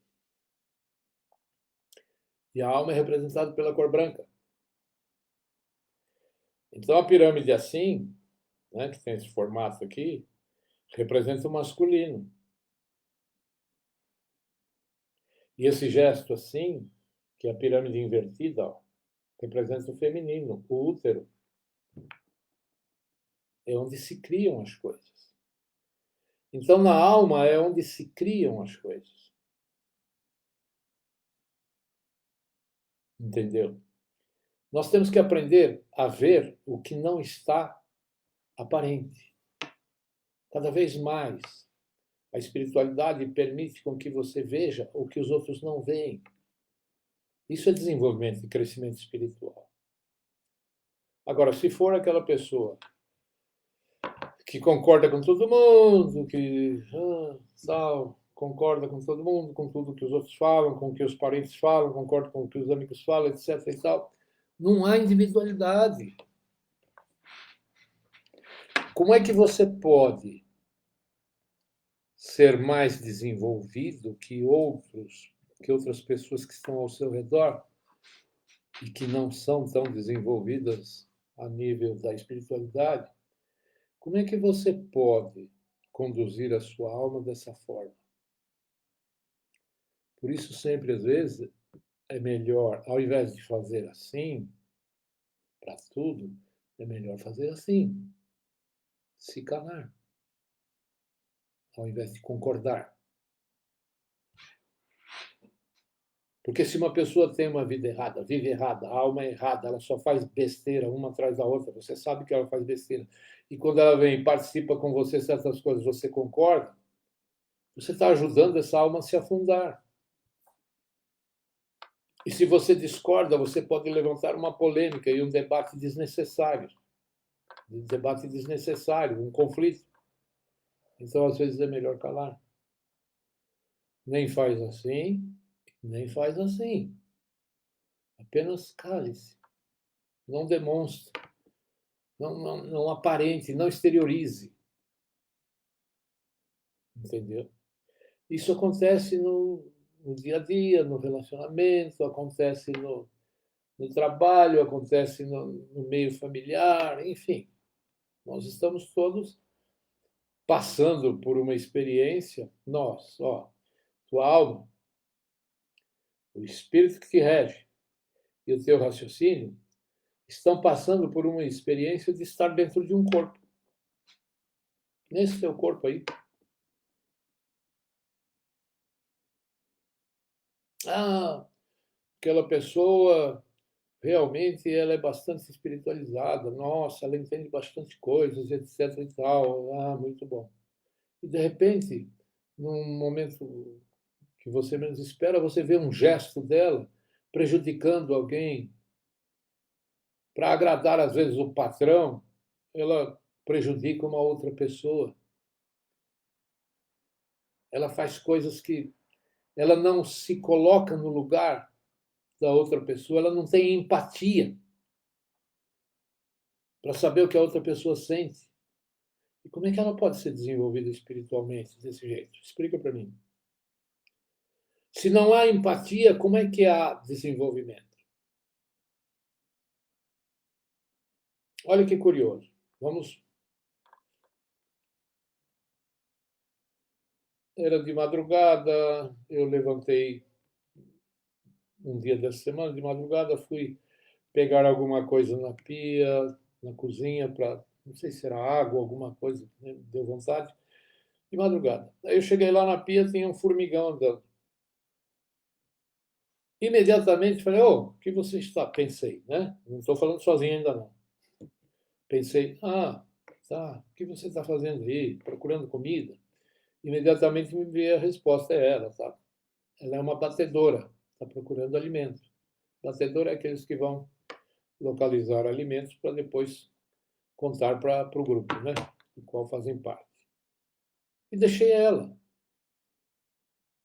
[SPEAKER 1] e a alma é representada pela cor branca. Então a pirâmide assim, né, que tem esse formato aqui, representa o masculino. E esse gesto assim, que é a pirâmide invertida, ó, representa o feminino, o útero. É onde se criam as coisas. Então, na alma é onde se criam as coisas. Entendeu? Nós temos que aprender a ver o que não está aparente. Cada vez mais, a espiritualidade permite com que você veja o que os outros não veem. Isso é desenvolvimento e crescimento espiritual. Agora, se for aquela pessoa que concorda com todo mundo, que tal, concorda com todo mundo, com tudo que os outros falam, com o que os parentes falam, concorda com o que os amigos falam, etc. e tal, não há individualidade. Como é que você pode ser mais desenvolvido que outras pessoas que estão ao seu redor e que não são tão desenvolvidas a nível da espiritualidade? Como é que você pode conduzir a sua alma dessa forma? Por isso, sempre, às vezes, é melhor, ao invés de fazer assim, para tudo, é melhor fazer assim, se calar, ao invés de concordar. Porque se uma pessoa tem uma vida errada, vive errada, a alma é errada, ela só faz besteira uma atrás da outra, você sabe que ela faz besteira, e quando ela vem e participa com você certas coisas, você concorda, você está ajudando essa alma a se afundar. E se você discorda, você pode levantar uma polêmica e um debate desnecessário. Um conflito. Então, às vezes, é melhor calar. Nem faz assim, nem faz assim. Apenas cale-se. Não demonstre. Não aparente, não exteriorize. Entendeu? Isso acontece no dia a dia, no relacionamento, acontece no trabalho, acontece no meio familiar, enfim. Nós estamos todos passando por uma experiência, tua alma, o espírito que te rege e o teu raciocínio estão passando por uma experiência de estar dentro de um corpo. Nesse teu corpo aí. Ah, aquela pessoa realmente ela é bastante espiritualizada. Nossa, ela entende bastante coisas, etc e tal. Ah, muito bom. E de repente, num momento que você menos espera, você vê um gesto dela prejudicando alguém para agradar às vezes o patrão, ela prejudica uma outra pessoa. Ela faz coisas que ela não se coloca no lugar da outra pessoa, ela não tem empatia para saber o que a outra pessoa sente. E como é que ela pode ser desenvolvida espiritualmente desse jeito? Explica para mim. Se não há empatia, como é que há desenvolvimento? Olha que curioso. Vamos. Era de madrugada, eu levantei um dia dessa semana, de madrugada, fui pegar alguma coisa na pia, na cozinha, para, não sei se era água, alguma coisa, né? Deu vontade, de madrugada. Aí eu cheguei lá na pia, tinha um formigão andando. Imediatamente falei, o que você está? Pensei, né? Não estou falando sozinho ainda não. Pensei, tá, o que você está fazendo aí? Procurando comida? Imediatamente me veio a resposta, é ela, tá? Ela é uma batedora, está procurando alimento. Batedor é aqueles que vão localizar alimentos para depois contar para o grupo, né? Do qual fazem parte. E deixei ela.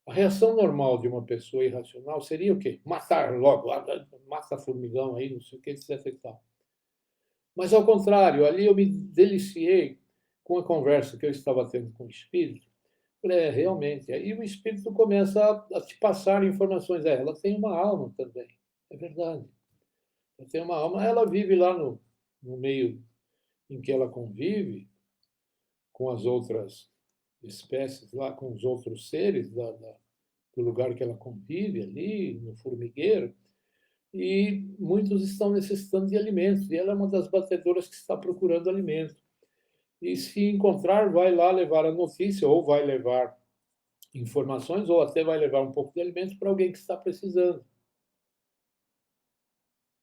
[SPEAKER 1] A reação normal de uma pessoa irracional seria o quê? Matar logo, mata formigão aí, não sei o que, etc e tal. Mas ao contrário, ali eu me deliciei com a conversa que eu estava tendo com o espírito. Falei, realmente. Aí o espírito começa a te passar informações. Ela tem uma alma também. É verdade. Ela tem uma alma. Ela vive lá no meio em que ela convive com as outras espécies, lá com os outros seres do lugar que ela convive ali, no formigueiro, e muitos estão necessitando de alimentos, e ela é uma das batedoras que está procurando alimento. E se encontrar, vai lá levar a notícia, ou vai levar informações, ou até vai levar um pouco de alimento para alguém que está precisando.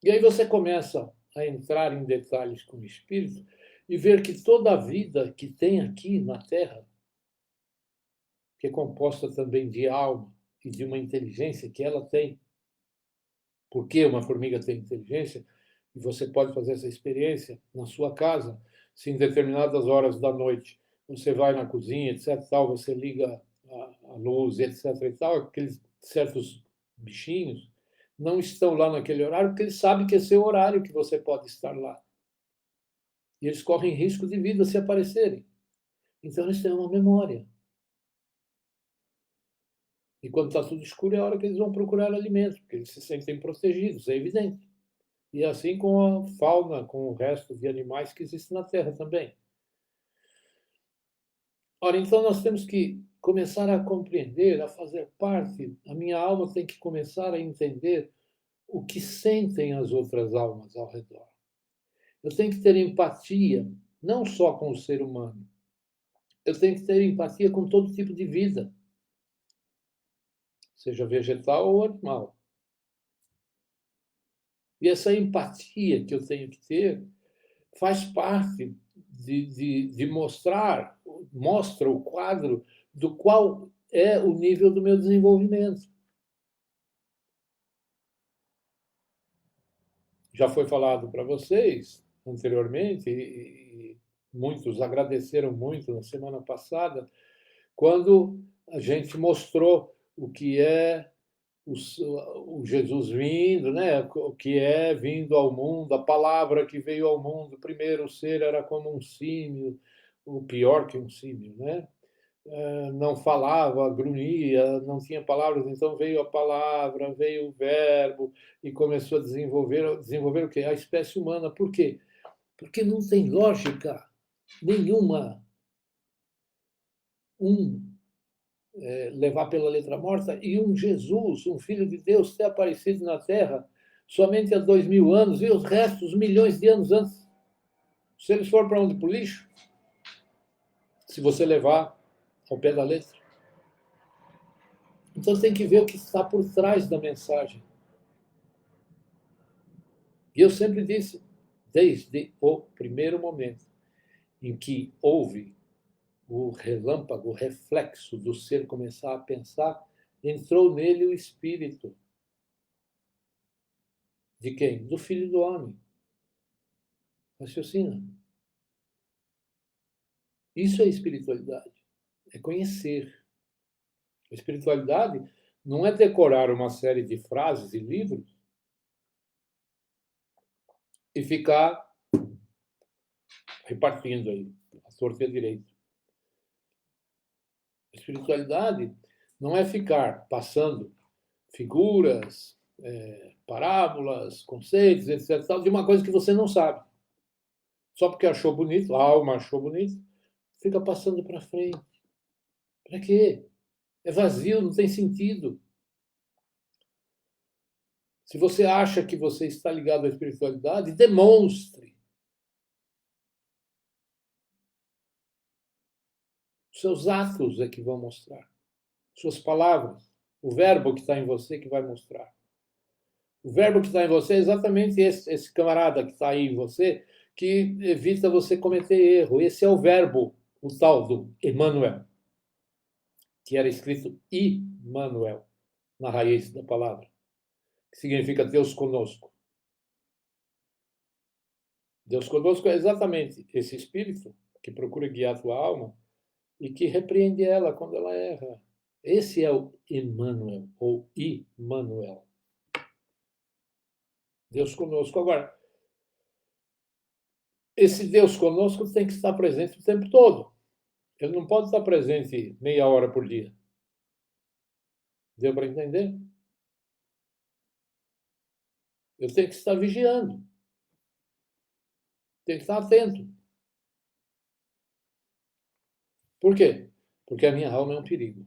[SPEAKER 1] E aí você começa a entrar em detalhes com o espírito e ver que toda a vida que tem aqui na Terra, que é composta também de alma e de uma inteligência que ela tem, por que uma formiga tem inteligência, e você pode fazer essa experiência na sua casa, se em determinadas horas da noite você vai na cozinha, etc., tal, você liga a luz, etc., e tal, aqueles certos bichinhos não estão lá naquele horário porque eles sabem que é seu horário que você pode estar lá. E eles correm risco de vida se aparecerem. Então eles têm uma memória. E quando está tudo escuro é a hora que eles vão procurar alimento, porque eles se sentem protegidos, é evidente. E assim com a fauna, com o resto de animais que existem na Terra também. Ora, então nós temos que começar a compreender, a fazer parte, a minha alma tem que começar a entender o que sentem as outras almas ao redor. Eu tenho que ter empatia, não só com o ser humano. Eu tenho que ter empatia com todo tipo de vida, seja vegetal ou animal. E essa empatia que eu tenho que ter faz parte de mostrar, mostra o quadro do qual é o nível do meu desenvolvimento. Já foi falado para vocês anteriormente, e muitos agradeceram muito na semana passada, quando a gente mostrou o que é o Jesus vindo, né? O que é vindo ao mundo, a palavra que veio ao mundo. Primeiro, o ser era como um símio, o pior que um símio, né? Não falava, grunhia, não tinha palavras, então veio a palavra, veio o verbo e começou a desenvolver o quê? A espécie humana. Por quê? Porque não tem lógica nenhuma um levar pela letra morta e um Jesus, um Filho de Deus, ter aparecido na Terra somente há 2000 anos e os restos, milhões de anos antes. Se eles foram para onde? Para o lixo? Se você levar ao pé da letra. Então tem que ver o que está por trás da mensagem. E eu sempre disse, desde o primeiro momento em que houve o relâmpago, o reflexo do ser começar a pensar, entrou nele o espírito. De quem? Do Filho do Homem. Raciocina. Isso é espiritualidade. É conhecer. A espiritualidade não é decorar uma série de frases e livros e ficar repartindo aí, a torta e a direita. A espiritualidade não é ficar passando figuras, parábolas, conceitos, etc., de uma coisa que você não sabe. Só porque achou bonito, a alma achou bonito, fica passando para frente. Para quê? É vazio, não tem sentido. Se você acha que você está ligado à espiritualidade, demonstre. Seus atos é que vão mostrar. Suas palavras. O verbo que está em você que vai mostrar. O verbo que está em você é exatamente esse camarada que está aí em você, que evita você cometer erro. Esse é o verbo, o tal do Emmanuel, que era escrito Immanuel, na raiz da palavra, que significa Deus conosco. Deus conosco é exatamente esse espírito que procura guiar a tua alma e que repreende ela quando ela erra. Esse é o Emmanuel, ou Immanuel. Deus conosco. Agora, esse Deus conosco tem que estar presente o tempo todo. Ele não pode estar presente meia hora por dia. Deu para entender? Eu tenho que estar vigiando. Tenho que estar atento. Por quê? Porque a minha alma é um perigo.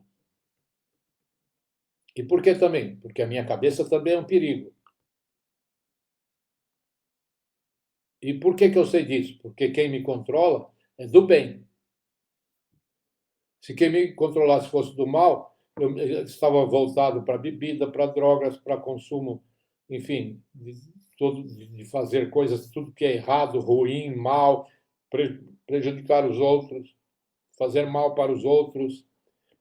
[SPEAKER 1] E por que também? Porque a minha cabeça também é um perigo. E por que eu sei disso? Porque quem me controla é do bem. Se quem me controlasse fosse do mal, eu estava voltado para bebida, para drogas, para consumo, enfim, de fazer coisas, tudo que é errado, ruim, mal, prejudicar os outros, fazer mal para os outros,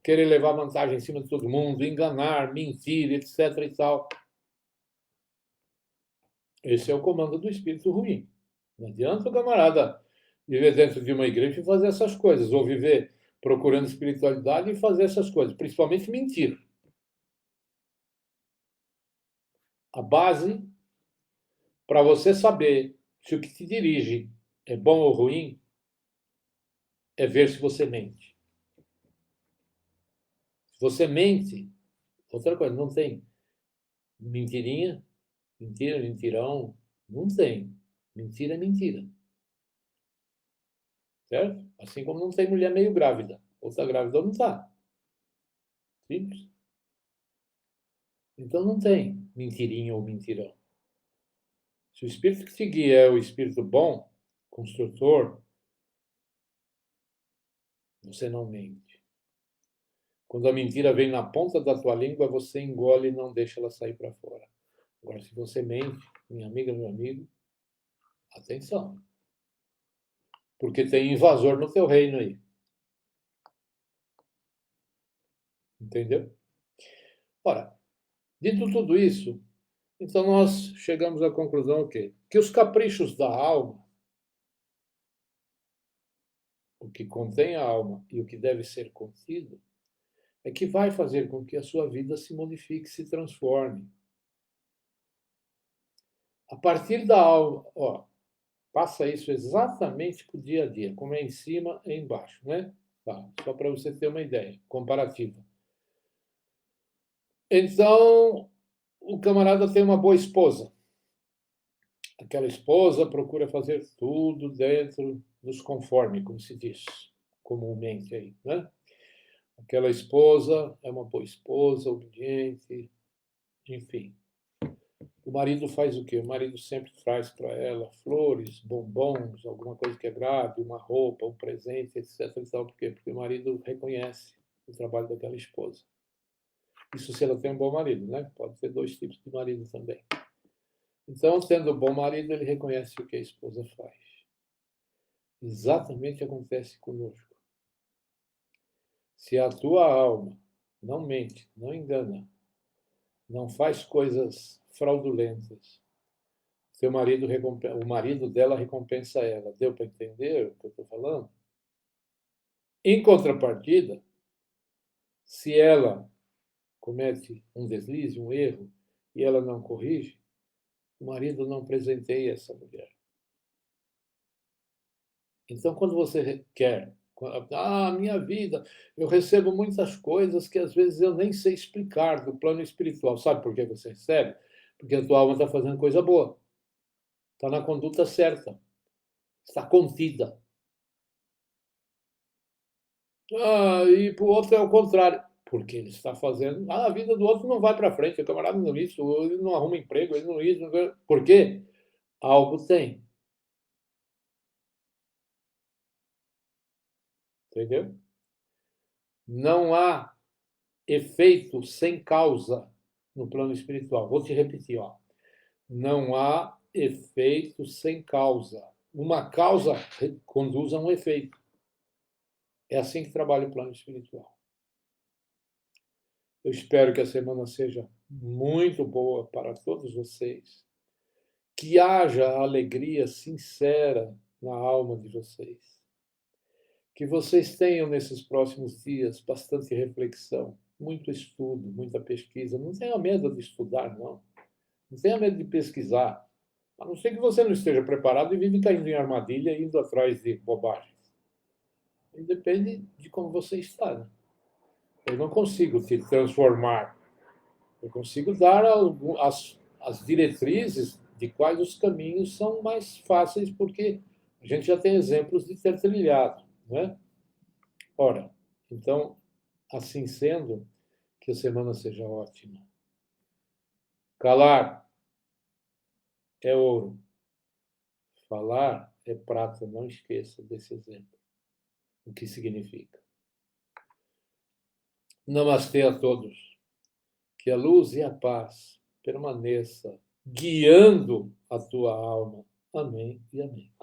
[SPEAKER 1] querer levar vantagem em cima de todo mundo, enganar, mentir, etc. e tal. Esse é o comando do espírito ruim. Não adianta o camarada viver dentro de uma igreja e fazer essas coisas, ou viver procurando espiritualidade e fazer essas coisas, principalmente mentir. A base para você saber se o que te dirige é bom ou ruim é ver se você mente. Se você mente, outra coisa, não tem mentirinha, mentira, mentirão, não tem. Mentira é mentira. Certo? Assim como não tem mulher meio grávida. Ou está grávida ou não está. Simples. Então não tem mentirinha ou mentirão. Se o espírito que te guia é o espírito bom, construtor, você não mente. Quando a mentira vem na ponta da tua língua, você engole e não deixa ela sair para fora. Agora, se você mente, minha amiga, meu amigo, atenção. Porque tem invasor no teu reino aí. Entendeu? Ora, dito tudo isso, então nós chegamos à conclusão o quê? Que os caprichos da alma, o que contém a alma e o que deve ser contido, é que vai fazer com que a sua vida se modifique, se transforme. A partir da alma, ó, passa isso exatamente para o dia a dia, como é em cima e embaixo, né? Tá, só para você ter uma ideia comparativa. Então, o camarada tem uma boa esposa. Aquela esposa procura fazer tudo dentro dos conformes, como se diz comumente aí, né? Aquela esposa é uma boa esposa, obediente, enfim. O marido faz o quê? O marido sempre traz para ela flores, bombons, alguma coisa que agrade, uma roupa, um presente, etc. E tal. Por quê? Porque o marido reconhece o trabalho daquela esposa. Isso se ela tem um bom marido, né? Pode ter dois tipos de marido também. Então, tendo um bom marido, ele reconhece o que a esposa faz. Exatamente acontece conosco. Se a tua alma não mente, não engana, não faz coisas fraudulentas, o marido dela recompensa ela. Deu para entender o que eu estou falando? Em contrapartida, se ela comete um deslize, um erro, e ela não corrige, o marido não presenteia essa mulher. Então, quando você quer, minha vida, eu recebo muitas coisas que às vezes eu nem sei explicar do plano espiritual. Sabe por que você recebe? Porque a tua alma está fazendo coisa boa. Está na conduta certa. Está contida. E para o outro é o contrário. Porque ele está fazendo. A vida do outro não vai para frente. O camarada não isso, ele não arruma emprego, ele não isso. Não... Por quê? Algo tem. Entendeu? Não há efeito sem causa no plano espiritual. Vou te repetir, ó. Não há efeito sem causa. Uma causa conduz a um efeito. É assim que trabalha o plano espiritual. Eu espero que a semana seja muito boa para todos vocês. Que haja alegria sincera na alma de vocês. Que vocês tenham nesses próximos dias bastante reflexão, muito estudo, muita pesquisa. Não tenha medo de estudar, não. Não tenha medo de pesquisar. A não ser que você não esteja preparado e vive caindo em armadilha e indo atrás de bobagens. E depende de como você está. Né? Eu não consigo te transformar. Eu consigo dar as diretrizes de quais os caminhos são mais fáceis, porque a gente já tem exemplos de ter trilhado. Né? Ora, então, assim sendo, que a semana seja ótima. Calar é ouro. Falar é prata. Não esqueça desse exemplo. O que significa. Namastê a todos. Que a luz e a paz permaneça guiando a tua alma. Amém e amém.